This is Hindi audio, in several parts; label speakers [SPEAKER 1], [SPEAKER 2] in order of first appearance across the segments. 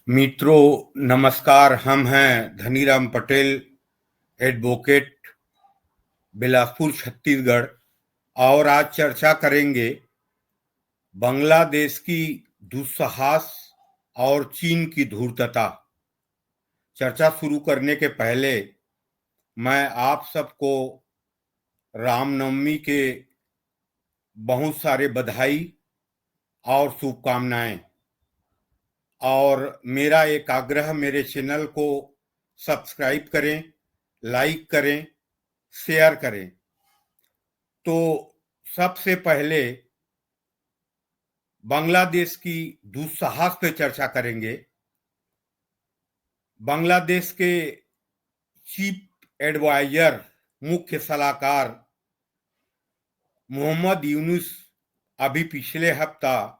[SPEAKER 1] मित्रों नमस्कार। हम हैं धनीराम पटेल, एडवोकेट, बिलासपुर छत्तीसगढ़। और आज चर्चा करेंगे बांग्लादेश की दुस्साहस और चीन की धूर्तता। चर्चा शुरू करने के पहले मैं आप सबको रामनवमी के बहुत सारे बधाई और शुभकामनाएं। और मेरा एक आग्रह, मेरे चैनल को सब्सक्राइब करें, लाइक करें, शेयर करें। तो सबसे पहले बांग्लादेश की दुस्साहस पे चर्चा करेंगे। बांग्लादेश के चीफ एडवाइजर, मुख्य सलाहकार मोहम्मद यूनुस अभी पिछले हफ्ता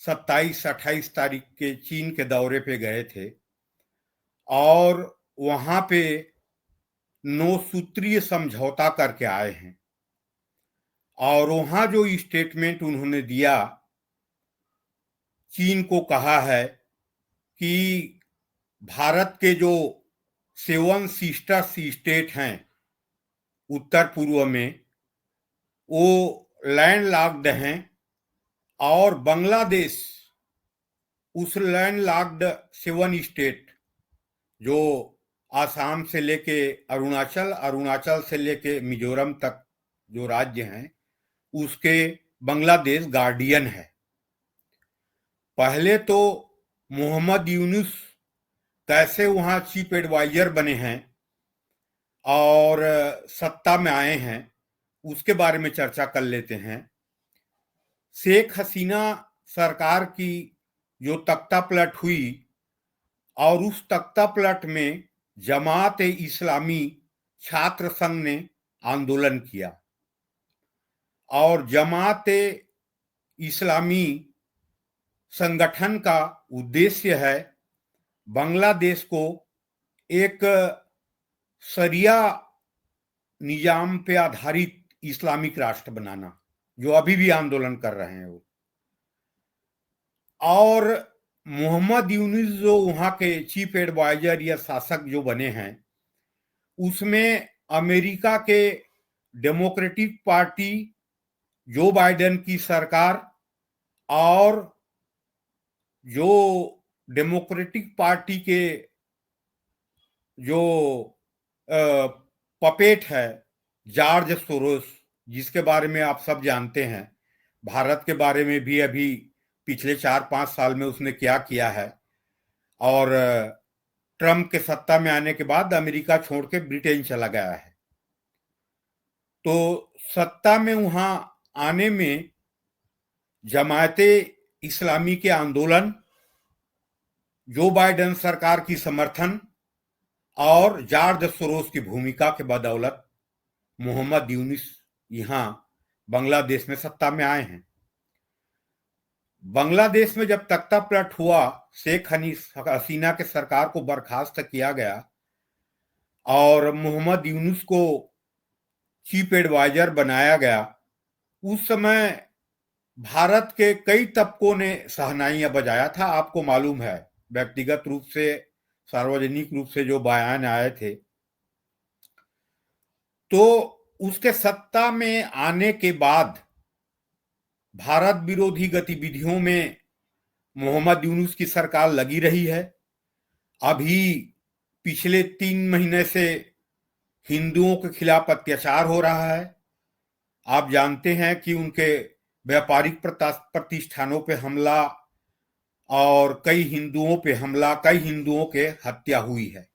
[SPEAKER 1] 27-28 तारीख के चीन के दौरे पे गए थे और वहां पे 9 सूत्रीय समझौता करके आए हैं। और वहां जो स्टेटमेंट उन्होंने दिया, चीन को कहा है कि भारत के जो 7 सिस्टर स्टेट हैं उत्तर पूर्व में, वो लैंड लॉक्ड हैं और बांग्लादेश उस लैंड लॉक्ड 7 स्टेट जो आसाम से लेके अरुणाचल, अरुणाचल से लेके मिजोरम तक जो राज्य हैं, उसके बांग्लादेश गार्डियन है। पहले तो मोहम्मद यूनुस कैसे वहां चीफ एडवाइजर बने हैं और सत्ता में आए हैं, उसके बारे में चर्चा कर लेते हैं। शेख हसीना सरकार की जो तख्ता पलट हुई और उस तख्ता पलट में जमात ए इस्लामी छात्र संघ ने आंदोलन किया और जमात ए इस्लामी संगठन का उद्देश्य है बांग्लादेश को एक शरिया निजाम पे आधारित इस्लामिक राष्ट्र बनाना, जो अभी भी आंदोलन कर रहे हैं वो। और मोहम्मद यूनुस जो वहां के चीफ एडवाइजर या शासक जो बने हैं, उसमें अमेरिका के डेमोक्रेटिक पार्टी, जो बाइडेन की सरकार और जो डेमोक्रेटिक पार्टी के जो पपेट है जॉर्ज सोरोस, जिसके बारे में आप सब जानते हैं। भारत के बारे में भी अभी पिछले 4-5 साल में उसने क्या किया है। और ट्रम्प के सत्ता में आने के बाद अमेरिका छोड़ के ब्रिटेन चला गया है। तो सत्ता में वहां आने में जमाते इस्लामी के आंदोलन, जो बाइडेन सरकार की समर्थन और जॉर्ज सोरोस की भूमिका के बदौलत मोहम्मद यूनुस यहां बांग्लादेश में सत्ता में आए हैं। बांग्लादेश में जब तख्ता पलट हुआ, शेख हसीना के सरकार को बर्खास्त किया गया और मोहम्मद यूनुस को चीफ एडवाइजर बनाया गया। उस समय भारत के कई तबकों ने शहनाइयां बजाया था। आपको मालूम है, व्यक्तिगत रूप से, सार्वजनिक रूप से जो बयान आए थे। तो उसके सत्ता में आने के बाद भारत विरोधी गतिविधियों में मोहम्मद यूनुस की सरकार लगी रही है। अभी पिछले 3 महीने से हिंदुओं के खिलाफ अत्याचार हो रहा है। आप जानते हैं कि उनके व्यापारिक प्रतिष्ठानों पे हमला और कई हिंदुओं पे हमला, कई हिंदुओं के हत्या हुई है।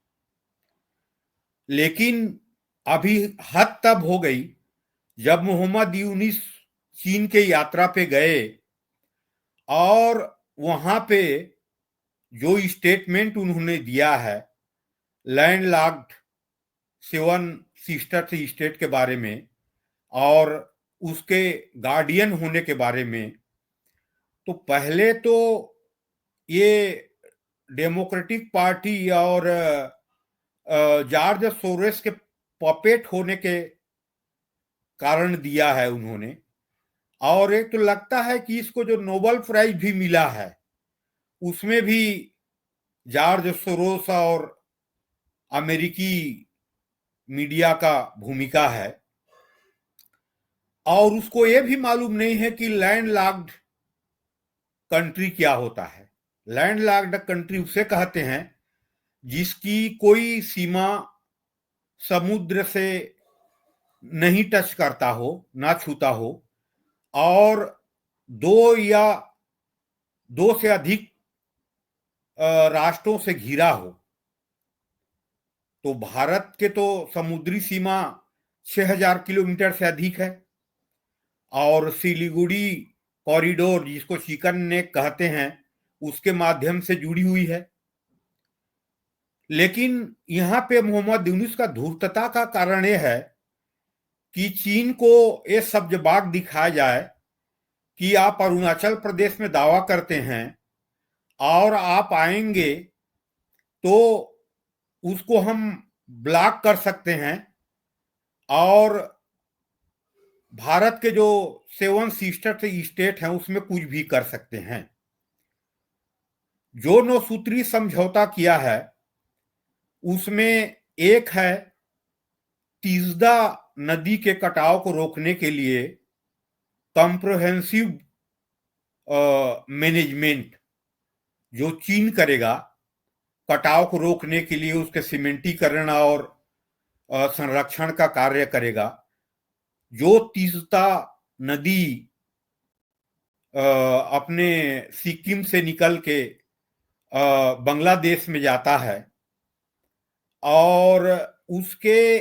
[SPEAKER 1] लेकिन अभी हद तब हो गई जब मोहम्मद यूनुस चीन के यात्रा पे गए और वहां पे जो स्टेटमेंट उन्होंने दिया है लैंड लॉक्ड 7 सिस्टर स्टेट के बारे में और उसके गार्डियन होने के बारे में, तो पहले तो ये डेमोक्रेटिक पार्टी और जॉर्ज सोरोस के पपेट होने के कारण दिया है उन्होंने। और एक तो लगता है कि इसको जो नोबेल प्राइज भी मिला है, उसमें भी जॉर्ज सोरोस और अमेरिकी मीडिया का भूमिका है। और उसको यह भी मालूम नहीं है कि लैंडलॉक्ड कंट्री क्या होता है। लैंडलॉक्ड कंट्री उसे कहते हैं जिसकी कोई सीमा समुद्र से नहीं टच करता हो, ना छूता हो, और दो से अधिक राष्ट्रों से घिरा हो। तो भारत के तो समुद्री सीमा 6000 किलोमीटर से अधिक है, और सिलीगुड़ी कॉरिडोर जिसको चिकन नेक कहते हैं उसके माध्यम से जुड़ी हुई है। लेकिन यहां पे मोहम्मद यूनुस का धूर्तता का कारण यह है कि चीन को ये सब्जबाग दिखाया जाए कि आप अरुणाचल प्रदेश में दावा करते हैं और आप आएंगे तो उसको हम ब्लॉक कर सकते हैं, और भारत के जो 7 सिस्टर स्टेट हैं उसमें कुछ भी कर सकते हैं। जो 9 सूत्री समझौता किया है उसमें एक है तीसदा नदी के कटाव को रोकने के लिए कॉम्प्रिहेंसिव मैनेजमेंट जो चीन करेगा, कटाव को रोकने के लिए उसके सीमेंटीकरण और संरक्षण का कार्य करेगा। जो तीस्ता नदी अपने सिक्किम से निकल के बांग्लादेश में जाता है, और उसके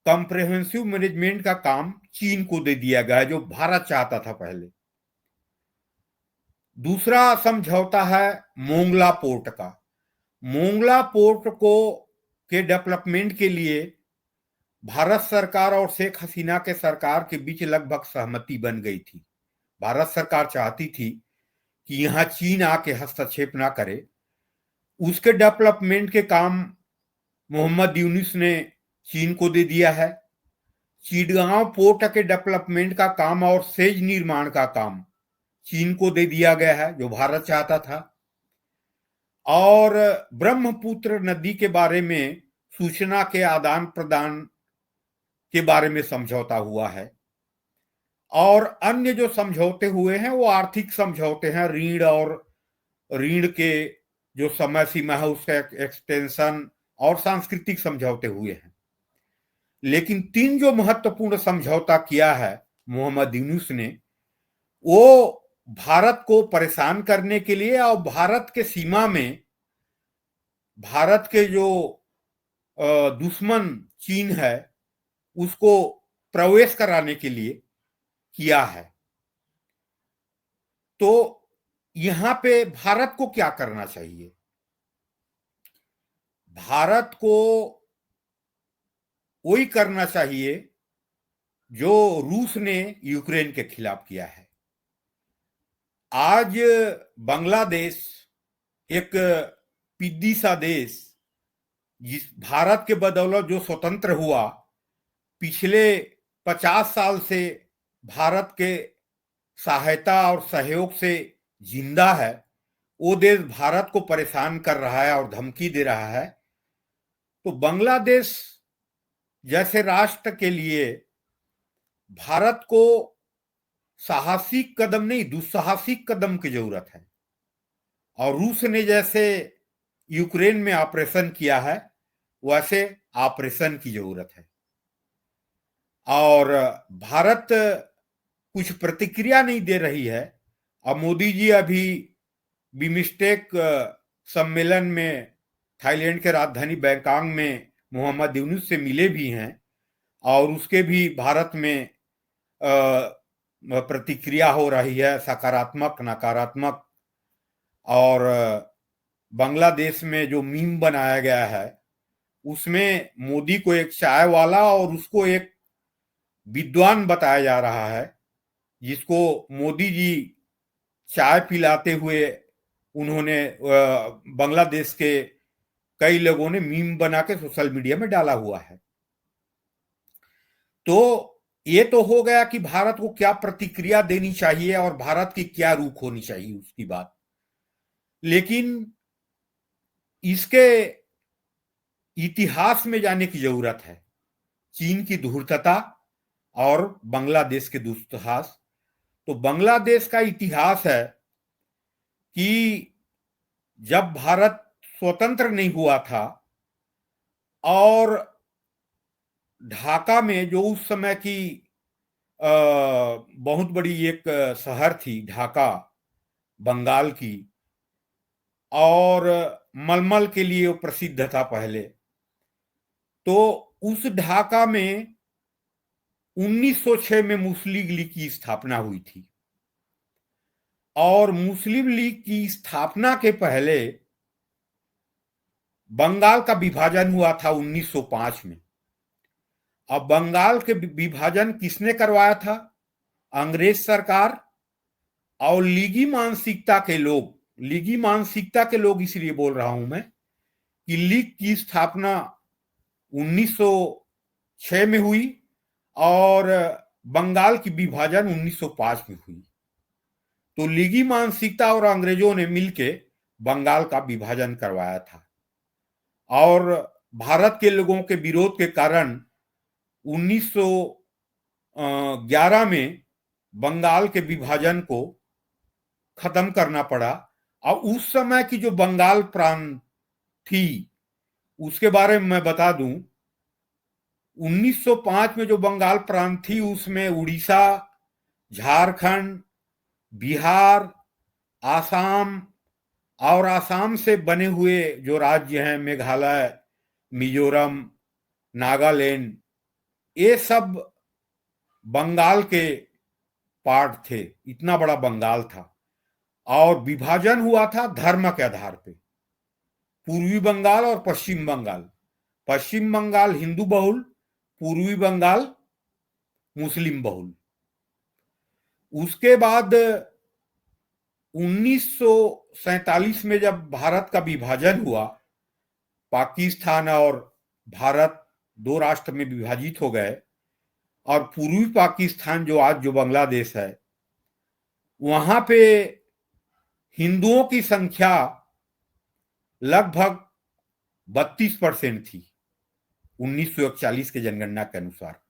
[SPEAKER 1] कॉम्प्रिहेंसिव मैनेजमेंट का काम चीन को दे दिया गया है, जो भारत चाहता था पहले। दूसरा समझौता है मोंगला पोर्ट का। मोंगला पोर्ट को के डेवलपमेंट के लिए भारत सरकार और शेख हसीना के सरकार के बीच लगभग सहमति बन गई थी। भारत सरकार चाहती थी कि यहां चीन आके हस्तक्षेप ना करे। उसके डेवलपमेंट के काम मोहम्मद यूनुस ने चीन को दे दिया है। चिटगांव पोर्ट के डेवलपमेंट का काम और सेज निर्माण का काम चीन को दे दिया गया है, जो भारत चाहता था। और ब्रह्मपुत्र नदी के बारे में सूचना के आदान प्रदान के बारे में समझौता हुआ है। और अन्य जो समझौते हुए हैं वो आर्थिक समझौते हैं, ऋण और ऋण के जो समय सीमा है उसका एक्सटेंशन और सांस्कृतिक समझौते हुए हैं। लेकिन 3 जो महत्वपूर्ण समझौता किया है मोहम्मद यूनुस ने, वो भारत को परेशान करने के लिए और भारत के सीमा में भारत के जो दुश्मन चीन है उसको प्रवेश कराने के लिए किया है। तो यहां पे भारत को क्या करना चाहिए? भारत को वही करना चाहिए जो रूस ने यूक्रेन के खिलाफ किया है। आज बांग्लादेश एक पिद्दी सा देश, जिस भारत के बदौलत जो स्वतंत्र हुआ, पिछले 50 साल से भारत के सहायता और सहयोग से जिंदा है, वो देश भारत को परेशान कर रहा है और धमकी दे रहा है। तो बांग्लादेश जैसे राष्ट्र के लिए भारत को साहसिक कदम नहीं, दुस्साहसिक कदम की जरूरत है। और रूस ने जैसे यूक्रेन में ऑपरेशन किया है वैसे ऑपरेशन की जरूरत है। और भारत कुछ प्रतिक्रिया नहीं दे रही है। अब मोदी जी अभी बिमस्टेक सम्मेलन में थाईलैंड के राजधानी बैंकॉक में मोहम्मद यूनुस से मिले भी हैं, और उसके भी भारत में प्रतिक्रिया हो रही है, सकारात्मक नकारात्मक। और बांग्लादेश में जो मीम बनाया गया है उसमें मोदी को एक चाय वाला और उसको एक विद्वान बताया जा रहा है, जिसको मोदी जी चाय पिलाते हुए उन्होंने बांग्लादेश के कई लोगों ने मीम बना के सोशल मीडिया में डाला हुआ है। तो ये तो हो गया कि भारत को क्या प्रतिक्रिया देनी चाहिए और भारत की क्या रुख होनी चाहिए उसकी बात। लेकिन इसके इतिहास में जाने की जरूरत है, चीन की धूर्तता और बांग्लादेश के दुस्साहस। तो बांग्लादेश का इतिहास है कि जब भारत स्वतंत्र नहीं हुआ था और ढाका में, जो उस समय की बहुत बड़ी एक शहर थी ढाका, बंगाल की, और मलमल के लिए वो प्रसिद्ध था पहले, तो उस ढाका में 1906 में मुस्लिम लीग की स्थापना हुई थी। और मुस्लिम लीग की स्थापना के पहले बंगाल का विभाजन हुआ था 1905 में। अब बंगाल के विभाजन किसने करवाया था? अंग्रेज सरकार और लीगी मानसिकता के लोग। लीगी मानसिकता के लोग इसलिए बोल रहा हूं मैं कि लीग की स्थापना 1906 में हुई और बंगाल की विभाजन 1905 में हुई। तो लीगी मानसिकता और अंग्रेजों ने मिलकर बंगाल का विभाजन करवाया था और भारत के लोगों के विरोध के कारण 1911 में बंगाल के विभाजन को खत्म करना पड़ा। और उस समय की जो बंगाल प्रांत थी उसके बारे में मैं बता दूं, 1905 में जो बंगाल प्रांत थी उसमें उड़ीसा, झारखंड, बिहार, आसाम और आसाम से बने हुए जो राज्य हैं, मेघालय, मिजोरम, नागालैंड, ये सब बंगाल के पार्ट थे। इतना बड़ा बंगाल था और विभाजन हुआ था धर्म के आधार पे, पूर्वी बंगाल और पश्चिम बंगाल। पश्चिम बंगाल हिंदू बहुल, पूर्वी बंगाल मुस्लिम बहुल। उसके बाद 1947 में जब भारत का विभाजन हुआ, पाकिस्तान और भारत दो राष्ट्र में विभाजित हो गए और पूर्वी पाकिस्तान जो आज जो बांग्लादेश है, वहां पे हिंदुओं की संख्या लगभग 32% थी 1941 के जनगणना के अनुसार।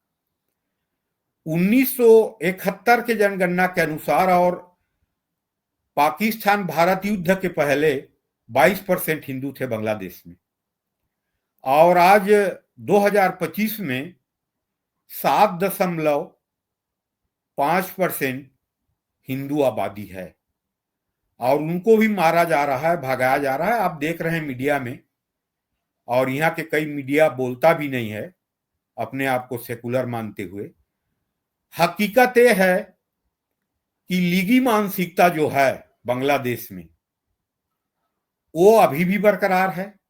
[SPEAKER 1] 1971 के जनगणना के अनुसार और पाकिस्तान भारत युद्ध के पहले 22% हिंदू थे बांग्लादेश में, और आज 2025 में 7.5% हिंदू आबादी है और उनको भी मारा जा रहा है, भगाया जा रहा है। आप देख रहे हैं मीडिया में, और यहाँ के कई मीडिया बोलता भी नहीं है अपने आप को सेकुलर मानते हुए। हकीकत यह है कि लीगी मानसिकता जो है बांग्लादेश में वो अभी भी बरकरार है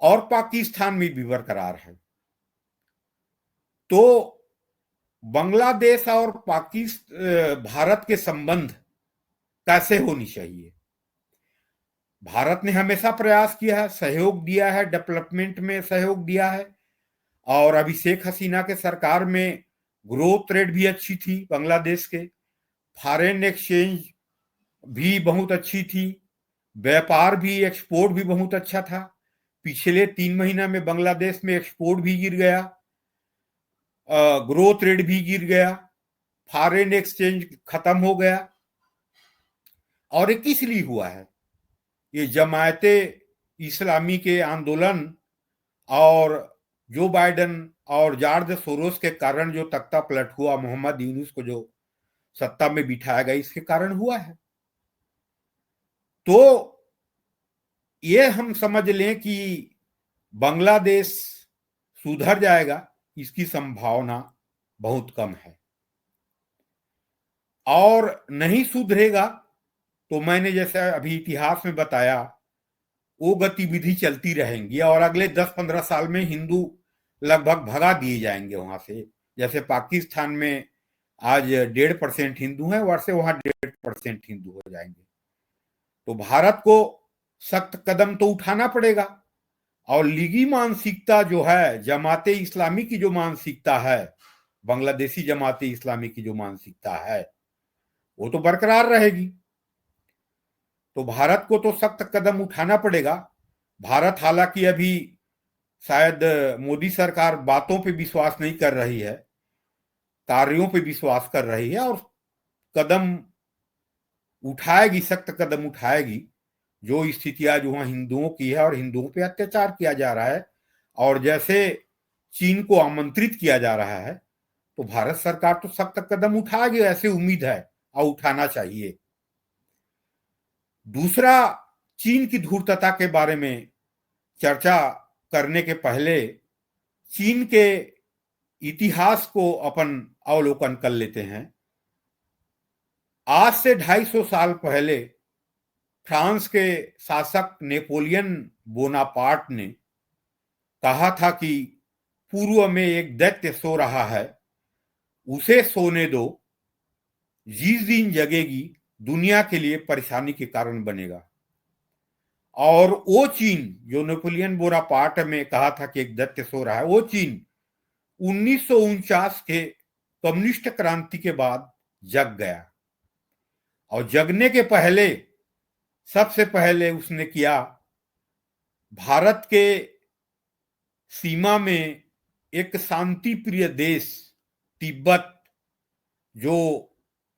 [SPEAKER 1] और पाकिस्तान में भी बरकरार है। तो बांग्लादेश और भारत के संबंध कैसे होनी चाहिए? भारत ने हमेशा प्रयास किया है, सहयोग दिया है, डेवलपमेंट में सहयोग दिया है, और अभी शेख हसीना के सरकार में ग्रोथ रेट भी अच्छी थी बांग्लादेश के, फॉरेन एक्सचेंज भी बहुत अच्छी थी, व्यापार भी, एक्सपोर्ट भी बहुत अच्छा था। पिछले 3 महीना में बांग्लादेश में एक्सपोर्ट भी गिर गया, ग्रोथ रेट भी गिर गया, फॉरेन एक्सचेंज खत्म हो गया। और ये किस लिए हुआ है? ये जमायते इस्लामी के आंदोलन और जो बाइडेन और जॉर्ज सोरोस के कारण जो तख्ता पलट हुआ, मोहम्मद यूनुस को जो सत्ता में बिठाया गया, इसके कारण हुआ है। तो ये हम समझ लें कि बांग्लादेश सुधर जाएगा, इसकी संभावना बहुत कम है। और नहीं सुधरेगा तो मैंने जैसे अभी इतिहास में बताया, वो गतिविधि चलती रहेंगी और अगले 10-15 साल में हिंदू लगभग भगा दिए जाएंगे वहां से। जैसे पाकिस्तान में आज 1.5% हिंदू हैं, वैसे वहां 1.5% हिंदू हो जाएंगे। तो भारत को सख्त कदम तो उठाना पड़ेगा। और लीगी मानसिकता जो है, जमाते इस्लामी की जो मानसिकता है, बांग्लादेशी जमाते इस्लामी की जो मानसिकता है, वो तो बरकरार रहेगी। तो भारत को तो सख्त कदम उठाना पड़ेगा। भारत हालांकि अभी शायद मोदी सरकार बातों पे विश्वास नहीं कर रही है, कार्यों पे विश्वास कर रही है और कदम उठाएगी, सख्त कदम उठाएगी। जो स्थितियां जो वहां हिंदुओं की है और हिंदुओं पे अत्याचार किया जा रहा है और जैसे चीन को आमंत्रित किया जा रहा है, तो भारत सरकार तो सख्त कदम उठाएगी, ऐसे उम्मीद है और उठाना चाहिए। दूसरा, चीन की धूर्तता के बारे में चर्चा करने के पहले चीन के इतिहास को अपन अवलोकन कर लेते हैं। आज से 250 साल पहले फ्रांस के शासक नेपोलियन बोनापार्ट ने कहा था कि पूर्व में एक दैत्य सो रहा है, उसे सोने दो, जिस दिन जगेगी दुनिया के लिए परेशानी के कारण बनेगा। और वो चीन जो नेपोलियन बोनापार्ट में कहा था कि एक दैत्य सो रहा है, वो चीन 1949 के कम्युनिस्ट क्रांति के बाद जग गया। और जगने के पहले सबसे पहले उसने किया, भारत के सीमा में एक शांति प्रिय देश तिब्बत, जो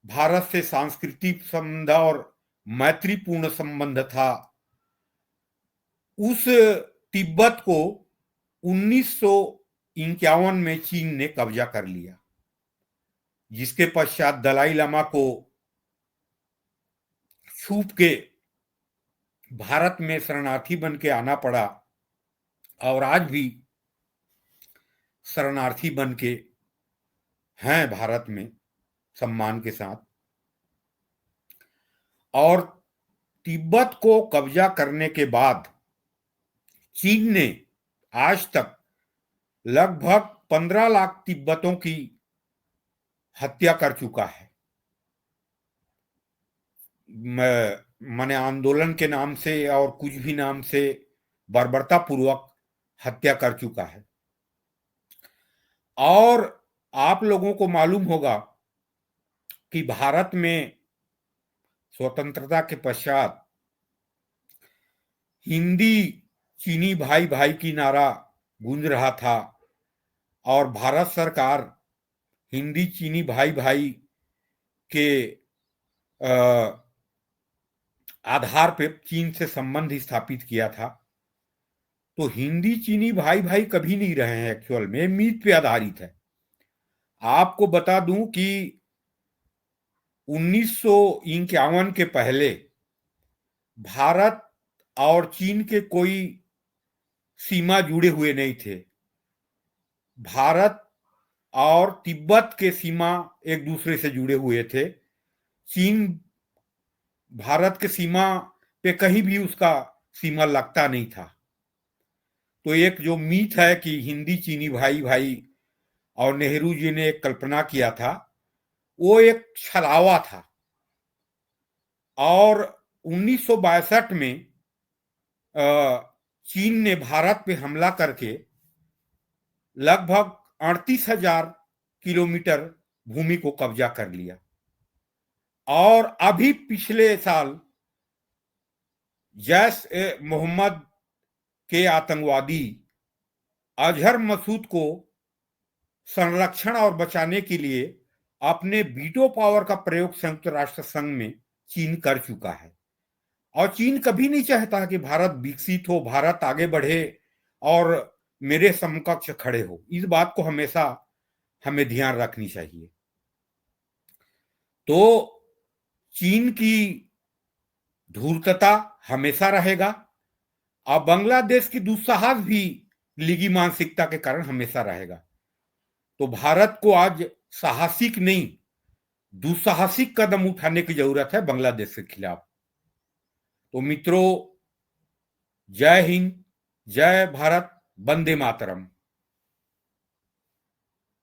[SPEAKER 1] भारत से सांस्कृतिक संबंध और मैत्रीपूर्ण संबंध था, उस तिब्बत को 1951 में चीन ने कब्जा कर लिया, जिसके पश्चात दलाई लामा को छूट के भारत में शरणार्थी बन के आना पड़ा और आज भी शरणार्थी बन के हैं भारत में सम्मान के साथ। और तिब्बत को कब्जा करने के बाद चीन ने आज तक लगभग 15 लाख तिब्बतों की हत्या कर चुका है। माने आंदोलन के नाम से और कुछ भी नाम से बर्बरतापूर्वक हत्या कर चुका है। और आप लोगों को मालूम होगा कि भारत में स्वतंत्रता के पश्चात हिंदी चीनी भाई भाई की नारा गूंज रहा था और भारत सरकार हिंदी चीनी भाई भाई के आधार पे चीन से संबंध स्थापित किया था। तो हिंदी चीनी भाई भाई कभी नहीं रहे हैं, एक्चुअल में मीत पे आधारित है। आपको बता दूं कि 1951 के पहले भारत और चीन के कोई सीमा जुड़े हुए नहीं थे। भारत और तिब्बत के सीमा एक दूसरे से जुड़े हुए थे। चीन भारत के सीमा पे कहीं भी उसका सीमा लगता नहीं था। तो एक जो मीथ है कि हिंदी चीनी भाई भाई और नेहरू जी ने एक कल्पना किया था, वो एक छलावा था। और 1962 में चीन ने भारत पे हमला करके लगभग 38,000 किलोमीटर भूमि को कब्जा कर लिया। और अभी पिछले साल जैश ए मोहम्मद के आतंकवादी अजहर मसूद को संरक्षण और बचाने के लिए अपने वीटो पावर का प्रयोग संयुक्त राष्ट्र संघ में चीन कर चुका है। और चीन कभी नहीं चाहता कि भारत विकसित हो, भारत आगे बढ़े और मेरे समकक्ष खड़े हो। इस बात को हमेशा हमें ध्यान रखनी चाहिए। तो चीन की धूर्तता हमेशा रहेगा और बांग्लादेश की दुस्साहस भी लीगी मानसिकता के कारण हमेशा रहेगा। तो भारत को आज साहसिक नहीं, दुस्साहसिक कदम उठाने की जरूरत है बांग्लादेश के खिलाफ। तो मित्रों, जय हिंद, जय भारत, वंदे मातरम।